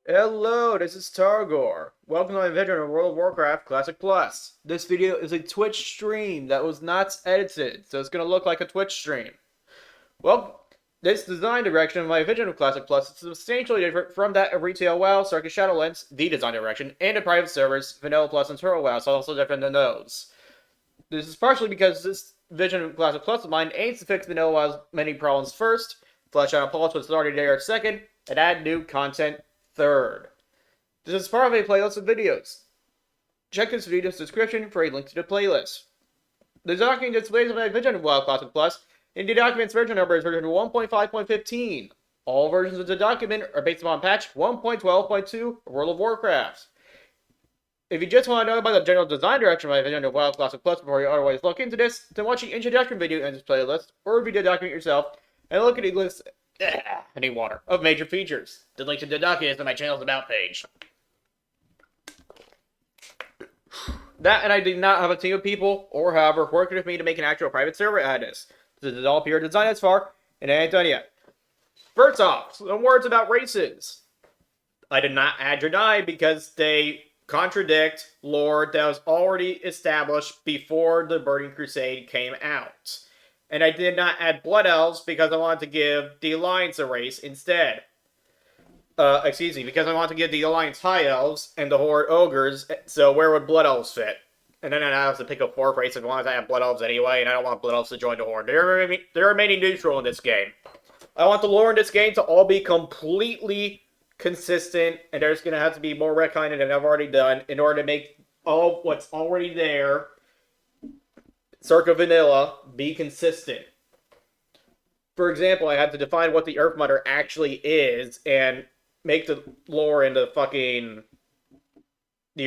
Hello, this is Targor. Welcome to my video on World of Warcraft Classic Plus. This video is a Twitch stream that was not edited, so it's going to look like a Twitch stream. Well, this design direction of my vision of Classic Plus is substantially different from that of Retail WoW, Circus Shadowlands, the design direction, and the private servers, Vanilla Plus and Turtle WoW, so also different than those. This is partially because this vision of Classic Plus of mine aims to fix Vanilla WoW's many problems first, flesh out polish what's already there second, and add new content third. This is part of a playlist of videos. Check this video's description for a link to the playlist. The document displays my vision of WoW Classic Plus, and the document's version number is version 1.5.15. All versions of the document are based upon patch 1.12.2 of World of Warcraft. If you just want to know about the general design direction of my vision of WoW Classic Plus before you otherwise look into this, then watch the introduction video in this playlist, or review the document yourself, and look at the list I need water. Of major features. The link to the document is on my channel's About page. That and I did not have a team of people, or however, working with me to make an actual private server out of this. This is all pure design as far, and it ain't done yet. First off, some words about races. I did not add Jedi because they contradict lore that was already established before the Burning Crusade came out. And I did not add Blood Elves because I wanted to give the Alliance a race instead. Because I want to give the Alliance High Elves and the Horde Ogres, so where would Blood Elves fit? And then I have to pick a fourth race as long as I have Blood Elves anyway, and I don't want Blood Elves to join the Horde. They're remaining neutral in this game. I want the lore in this game to all be completely consistent, and there's going to have to be more retconning than I've already done in order to make all what's already there circa vanilla be consistent. For example, I had to define what the Earth Mother actually is and make the lore in the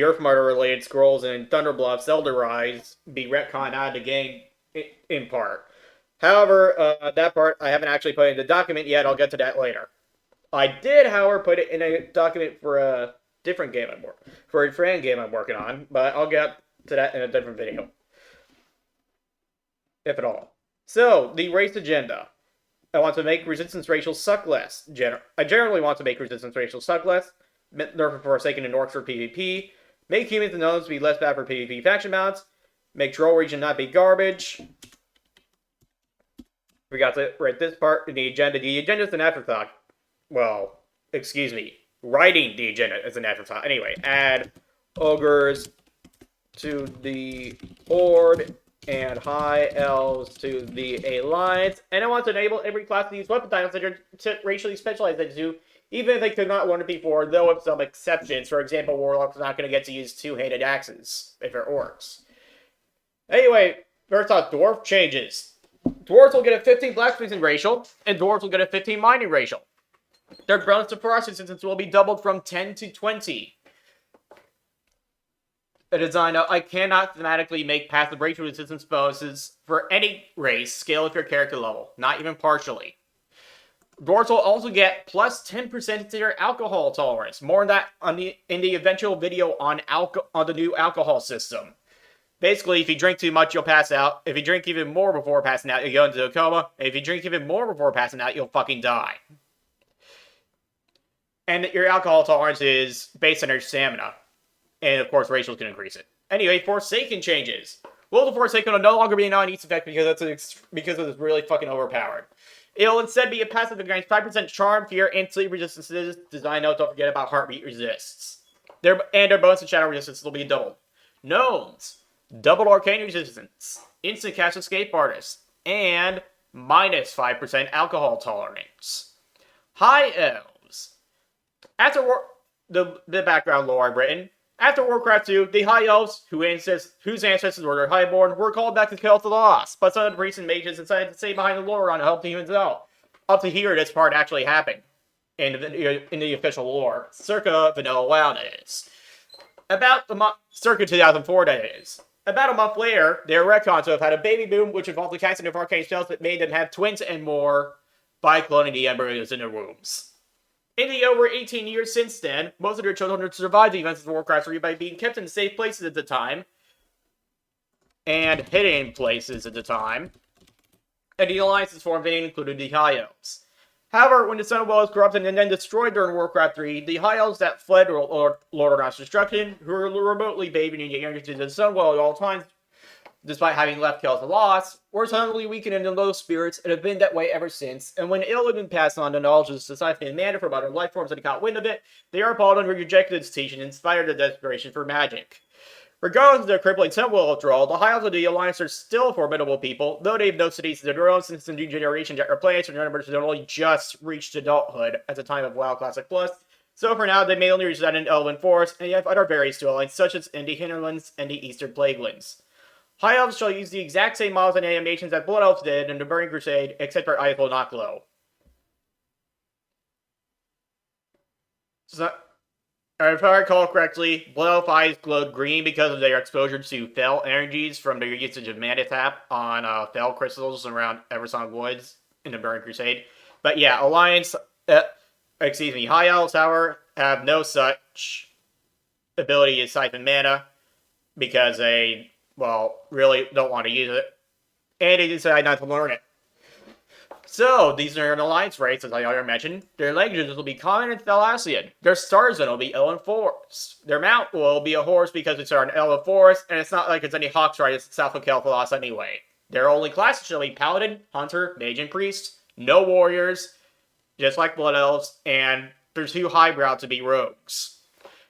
Earth Mother related scrolls and Thunderbluffs, Elder Rise be retconned out of the game in part. However, that part I haven't actually put in the document yet. I'll get to that later. I did, however, put it in a document for a different game for a fan game I'm working on, but I'll get to that in a different video. If at all. So, the race agenda. I want to make resistance racial suck less. I generally want to make resistance racial suck less. Nerf Forsaken and Orcs for PvP. Make humans and gnomes be less bad for PvP faction mounts. Make Troll Region not be garbage. We got to write this part in the agenda. The agenda is an afterthought. Well, excuse me. Writing the agenda is an afterthought. Anyway, add ogres to the Horde and High Elves to the Alliance. And I want to enable every class to use weapon titles that are racially specialized into, even if they could not want it before, though with some exceptions. For example, Warlocks are not going to get to use two-handed axes if they're orcs. Anyway, first off, Dwarf changes. Dwarves will get a 15 blacksmithing racial, and Dwarves will get a 15 mining racial. Their bonus to ferocity resistance will be doubled from 10 to 20. A design note, I cannot thematically make passive racial resistance bonuses for any race scale with your character level, not even partially. Dwarves will also get plus 10% to their alcohol tolerance. More on that in the eventual video on the new alcohol system. Basically, if you drink too much, you'll pass out. If you drink even more before passing out, you'll go into a coma. And if you drink even more before passing out, you'll fucking die. And your alcohol tolerance is based on your stamina. And of course, racials can increase it. Anyway, Forsaken changes. Will the Forsaken will no longer be a non-eats effect because it's really fucking overpowered. It'll instead be a passive that grants 5% charm, fear, and sleep resistances. Design note, don't forget about heartbeat resists. Their bonus and shadow resistance will be doubled. Gnomes. Double arcane resistance. Instant cast escape artist. And minus 5% alcohol tolerance. High Elves. After the background lore I've written, after Warcraft 2, the High Elves, whose ancestors were the Highborn, were called back to kill the lost, but some of the priests and mages decided to stay behind the lore on to help the humans out. Up to here, this part actually happened in the official lore, circa Vanilla WoW, that is. Circa 2004, that is. About a month later, their retcon to have had a baby boom, which involved the casting of arcane spells that made them have twins and more by cloning the embryos in their wombs. In the over 18 years since then, most of their children have survived the events of Warcraft 3 by being kept in safe places at the time, and hidden places at the time, and the alliances formed and included the High Elves. However, when the Sun was corrupted and then destroyed during Warcraft 3, the High Elves that fled Lord of Mass Destruction, who were remotely bathing in the energy of the Sun at all times, despite having left Chaos and loss, were suddenly weakened into low spirits and have been that way ever since. And when Illidan passed on the knowledge of society and mana from other life forms that caught wind of it, they are appalled and rejected its teaching and inspired a desperation for magic. Regardless of their crippling temporal withdrawal, the High Elves of the Alliance are still formidable people, though they've no cities of their own since the new generation jet replaced, and their numbers had only just reached adulthood at the time of WoW Classic Plus. So for now, they may only reside in Elven Forest, and yet have other various dwellings, such as in the Hinterlands and the Eastern Plaguelands. High Elves shall use the exact same models and animations that Blood Elves did in the Burning Crusade, except for eyes will not glow. So, if I recall correctly, Blood Elf eyes glowed green because of their exposure to Fel energies from their usage of Mana Tap on Fel crystals around Eversong Woods in the Burning Crusade. But yeah, High Elves, however, have no such ability to siphon mana because they, well, really don't want to use it. And they decide not to learn it. So, these are an alliance race, as I already mentioned. Their languages will be Common and Thalassian. Their star zone will be Elven Forest. Their mount will be a horse because it's an Elven Forest, and it's not like it's any Hawksride south of Kel'Thuzad anyway. Their only classes shall be Paladin, Hunter, Mage, and Priest. No Warriors, just like Blood Elves, and they're too highbrow to be rogues.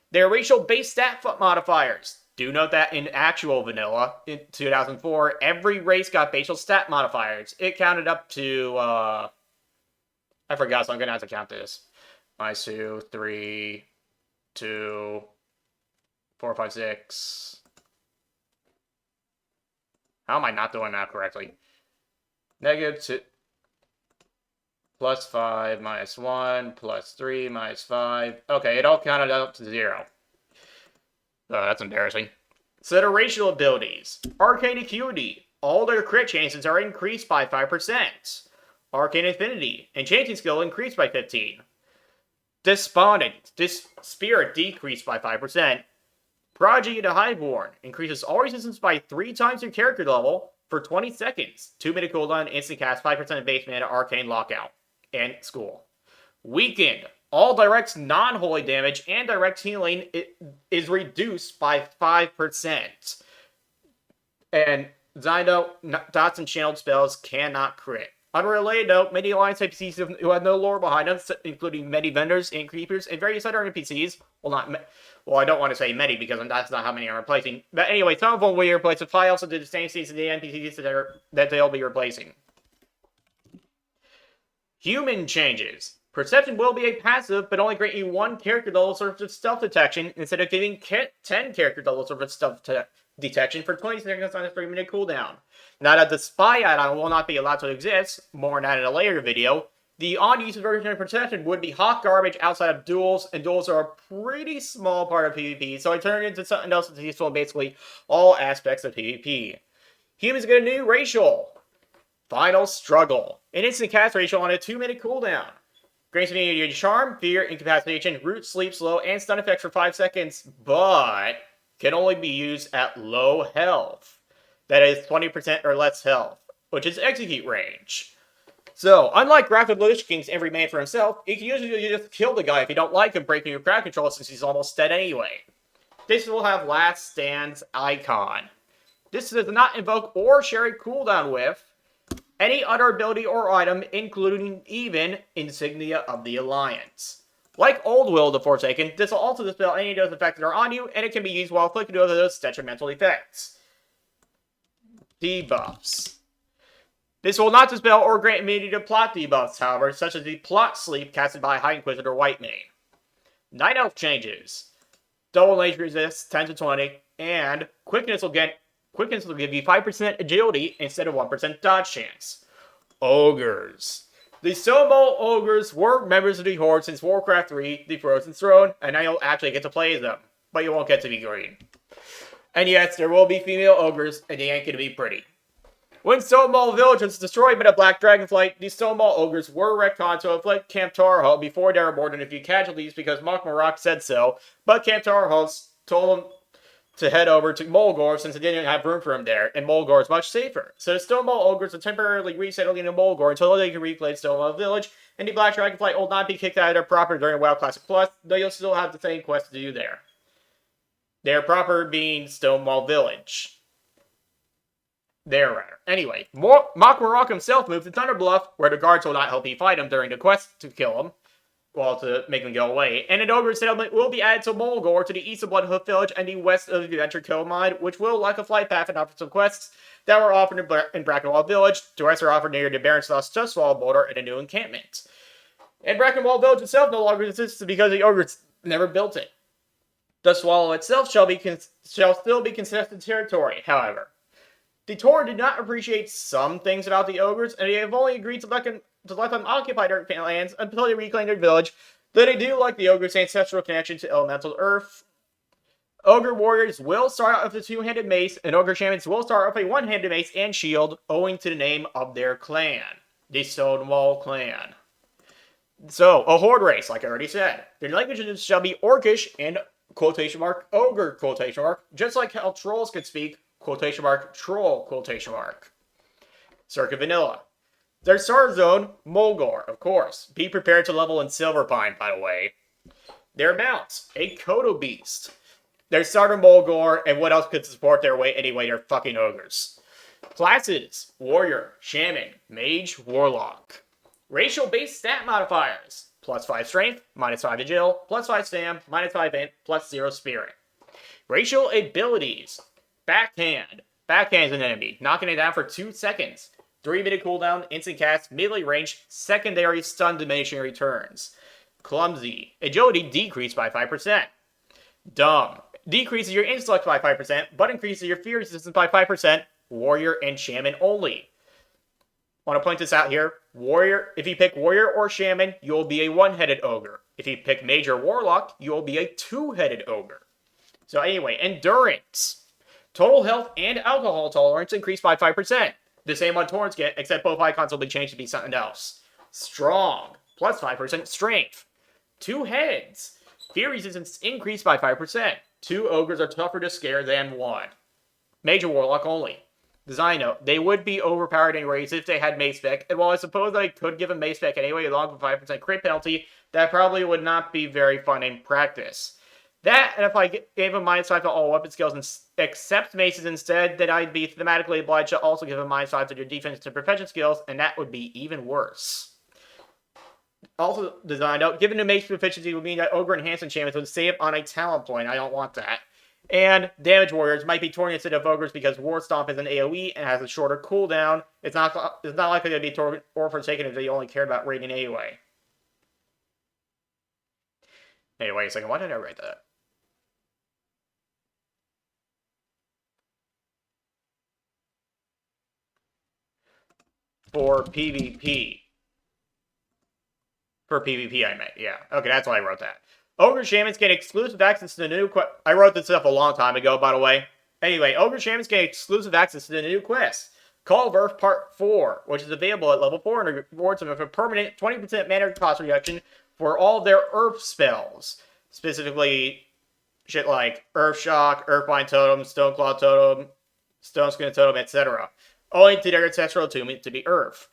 Their racial-based stat modifiers. Do note that in actual vanilla, in 2004, every race got facial stat modifiers. It counted up to, I forgot, so I'm going to have to count this. 2, 3, 2, 4, 5, 6. How am I not doing that correctly? -2, +5, -1, +3, -5. Okay, it all counted up to 0. Oh, that's embarrassing. So their racial abilities. Arcane Acuity. All their crit chances are increased by 5%. Arcane Affinity. Enchanting skill increased by 15. Despondent. Spirit decreased by 5%. Prodigy to Highborn. Increases all resistance by 3 times your character level for 20 seconds. 2-minute cooldown, instant cast, 5% base mana, arcane lockout. And school. Weakened. All direct non-holy damage and direct healing is reduced by 5%. And Zyno, dots and channeled spells cannot crit. On a related note, many Alliance NPCs who have no lore behind them, including many vendors and creepers and various other NPCs, I don't want to say many because that's not how many I'm replacing. But anyway, some of them will be replaced with files to do the same things as the NPCs that they'll be replacing. Human changes. Perception will be a passive, but only grant you 1 character level worth of stealth detection instead of giving 10 character levels worth of stealth detection for 20 seconds on a 3-minute cooldown. Now that the spy add-on will not be allowed to exist, more on that in a later video, the on-use version of Perception would be hot garbage outside of duels, and duels are a pretty small part of PvP, so I turned it into something else that's useful in basically all aspects of PvP. Humans get a new racial. Final Struggle. An instant cast racial on a 2-minute cooldown. Grants immunity to Charm, Fear, Incapacitation, Root, Sleep, Slow, and Stun effects for 5 seconds, but can only be used at low health. That is 20% or less health, which is execute range. So, unlike Graphic Lich King's Every Man for Himself, you can usually just kill the guy if you don't like him breaking your crowd control since he's almost dead anyway. This will have Last Stand's icon. This does not invoke or share a cooldown with any other ability or item, including even Insignia of the Alliance. Like Old Will of the Forsaken, this will also dispel any of those effects that are on you, and it can be used while afflicting those detrimental effects. Debuffs. This will not dispel or grant immunity to plot debuffs, however, such as the Plot Sleep casted by High Inquisitor Whitemane. Night Elf changes. Double Rage Resist, 10 to 20, and Quickness will give you 5% agility instead of 1% dodge chance. Ogres. The Somo Ogres were members of the Horde since Warcraft 3, The Frozen Throne, and now you'll actually get to play as them, but you won't get to be green. And yes, there will be female ogres, and they ain't gonna be pretty. When Stonewall Village was destroyed by the Black Dragonflight, the Stonewall Ogres were retconned to afflict Camp Tarho before there were more than a few casualties because Mok Marak said so, but Camp Tarho told them to head over to Mulgore since it didn't have room for him there, and Mulgore is much safer. So the Stonewall Ogres are temporarily resettling in Mulgore until they can reclaim Stonewall Village, and the Black Dragonfly will not be kicked out of their property during WoW Classic Plus, though you'll still have the same quest to do there. Their proper being Stonewall Village. There, rather. Anyway, Makwarok himself moved to Thunderbluff, where the guards will not help you fight him during the quest to kill him. Well, to make them go away. And an ogre settlement will be added to Mulgore to the east of Bloodhoof Village and the west of the Adventure Cove Mine, which will, like a flight path, and offer some quests that were offered in Brackenwall Village. The rest are offered near the Baron's Dustfall border and a new encampment. And Brackenwall Village itself no longer exists because the ogres never built it. The Swallow itself shall still be contested territory, however. The Tauren did not appreciate some things about the ogres, and they have only agreed to let them occupy their lands until they reclaim their village, though they do like the ogre's ancestral connection to elemental earth. Ogre warriors will start out with a two-handed mace, and ogre shamans will start with a one-handed mace and shield, owing to the name of their clan, the Stonewall Clan. So, a horde race, like I already said. Their languages shall be Orcish and quotation mark ogre quotation mark, just like how trolls could speak quotation mark troll quotation mark. Circa Vanilla. Their star zone, Mulgore, of course. Be prepared to level in Silverpine, by the way. Their mounts, a Kodo Beast. Their starter Mulgore, and what else could support their weight anyway? They're fucking ogres. Classes, Warrior, Shaman, Mage, Warlock. Racial-based stat modifiers. +5 Strength, -5 Agil, +5 Stam, -5 Int, +0 Spirit. Racial abilities. Backhand. Backhand's an enemy, knocking it down for 2 seconds. 3-minute cooldown, instant cast, melee range, secondary stun diminishing returns. Clumsy. Agility decreased by 5%. Dumb. Decreases your intellect by 5%, but increases your fear resistance by 5%. Warrior and Shaman only. Want to point this out here. Warrior. If you pick Warrior or Shaman, you'll be a one-headed ogre. If you pick Mage or Warlock, you'll be a two-headed ogre. So anyway, Endurance. Total health and alcohol tolerance increased by 5%. The same one Taurens get, except both icons will be changed to be something else. Strong. +5% strength. 2 heads. Fear resistance increased by 5%. 2 ogres are tougher to scare than 1. Major Warlock only. Design note, they would be overpowered anyways if they had Mace Spec, and while I suppose I could give them Mace Spec anyway along with 5% crit penalty, that probably would not be very fun in practice. That, and if I gave him -5 to all weapon skills except maces instead, then I'd be thematically obliged to also give him -5 to your defense and profession skills, and that would be even worse. Also designed out, given the mace proficiency would mean that Ogre Enhanced Enchantments would save on a talent point. I don't want that. And Damage Warriors might be Tauren instead of Ogres because War Stomp is an AoE and has a shorter cooldown. It's not likely to be Tauren or Forsaken if they only cared about rating anyway. Hey, wait a second, why did I write that? For PvP. For PvP, I meant. Yeah. Okay, that's why I wrote that. Ogre Shamans get exclusive access to the new quest. I wrote this stuff a long time ago, by the way. Anyway, Ogre Shamans get exclusive access to the new quest. Call of Earth Part 4, which is available at level 4 and rewards them with a permanent 20% mana cost reduction for all their Earth spells. Specifically, shit like Earth Shock, Earthbind Totem, Stoneclaw Totem, Stoneskin Totem, etc. Only to their ancestral attunement to the Earth.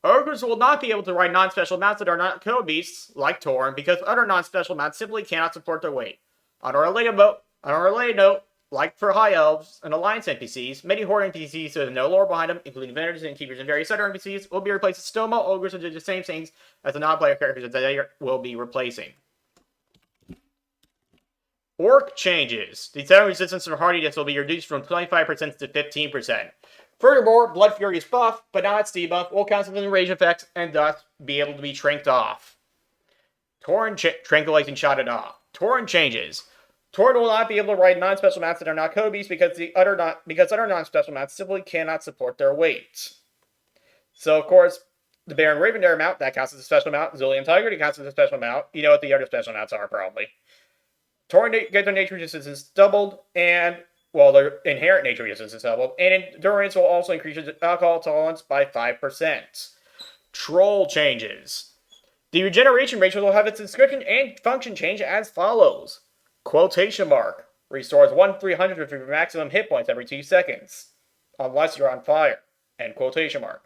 Ogres will not be able to ride non-special mounts that are not Code Beasts, like Tauren, because other non-special mounts simply cannot support their weight. On a related note, like for High Elves and Alliance NPCs, many Horde NPCs with no lore behind them, including Vendors and Keepers and various other NPCs, will be replaced with Stonewall Ogres who do the same things as the non-player characters that they will be replacing. Orc changes. The attack resistance for hardiness will be reduced from 25% to 15%. Furthermore, Blood Fury is buff, but not its debuff, will cancel the rage effects, and thus be able to be tranked off. Tauren Tranquilizing Shot it off. Tauren changes. Tauren will not be able to ride non-special mounts that are not Code Beasts because other non-special mounts simply cannot support their weight. So, of course, the Baron Ravendare mount, that counts as a special mount. Zillium Tiger, that counts as a special mount. You know what the other special mounts are, probably. Tauren get their nature resistance doubled, and well, their inherent nature resistance is doubled, and endurance will also increase alcohol tolerance by 5%. Troll changes. The regeneration ratio will have its description and function change as follows. Quotation mark. Restores 1/300 of your maximum hit points every 2 seconds. Unless you're on fire. End quotation mark.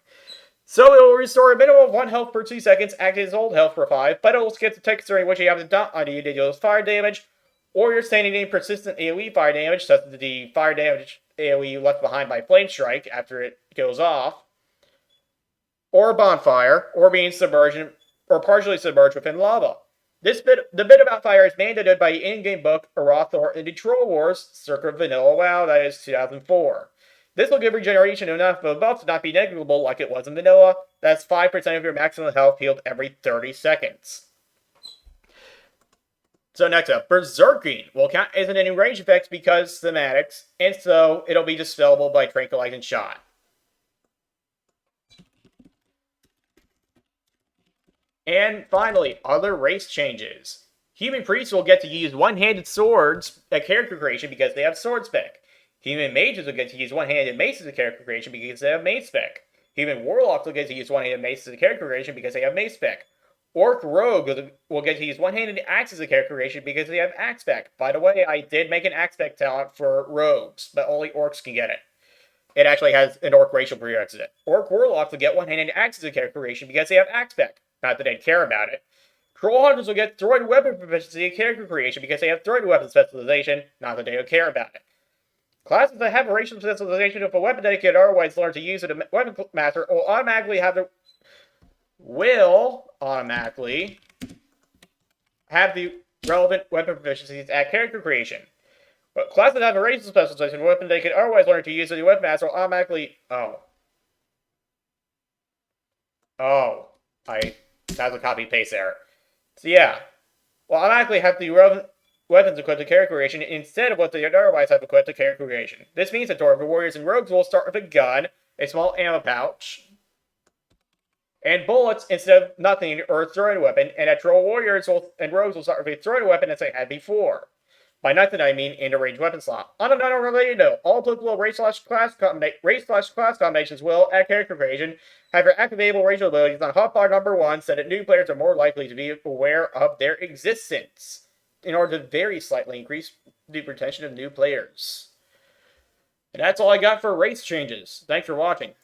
So it will restore a minimum of 1 health per 2 seconds, acting as old health for 5, but it will skip the text during which you have the dot on you to deal fire damage, or you're standing in persistent AoE fire damage, such as the fire damage AoE left behind by Flame Strike after it goes off, or bonfire, or being submerged or partially submerged within lava. The bit about fire is mandated by the in-game book Arathor in the Troll Wars circa Vanilla WoW, that is 2004. This will give regeneration enough of a buff to not be negligible like it was in Vanilla. That's 5% of your maximum health healed every 30 seconds. So next up, Berserking will count as an range effect because thematics, and so it'll be dispellable by Tranquilizing Shot. And finally, other race changes. Human priests will get to use one-handed swords at character creation because they have sword spec. Human mages will get to use one-handed maces at character creation because they have mace spec. Human warlocks will get to use one-handed maces at character creation because they have mace spec. Orc rogue will get to use one-handed axes at character creation because they have axe spec. By the way, I did make an axe spec talent for rogues, but only orcs can get it. It actually has an orc racial prerequisite. Orc warlocks will get one-handed axes at character creation because they have axe spec. Not that they'd care about it. Troll hunters will get throwing weapon proficiency at character creation because they have throwing weapon specialization. Not that they don't care about it. Classes that have a racial specialization of a weapon dedicated otherwise learn to use it, a weapon master will automatically have the relevant weapon proficiencies at character creation. But classes that have a racial specialization of a weapon dedicated otherwise learn to use it, a weapon master will automatically that's a copy paste error. So yeah, will automatically have the relevant weapons equipped to character creation instead of what they otherwise have equipped to character creation. This means that Dwarven warriors and rogues will start with a gun, a small ammo pouch, and bullets instead of nothing or a throwing weapon, and that troll warriors and rogues will start with a throwing weapon as they had before. By nothing I mean in a ranged weapon slot. On a non-related note, all applicable race/class combinations will, at character creation, have your activatable racial abilities on hotbar number 1 so that new players are more likely to be aware of their existence, in order to very slightly increase the retention of new players. And that's all I got for race changes. Thanks for watching.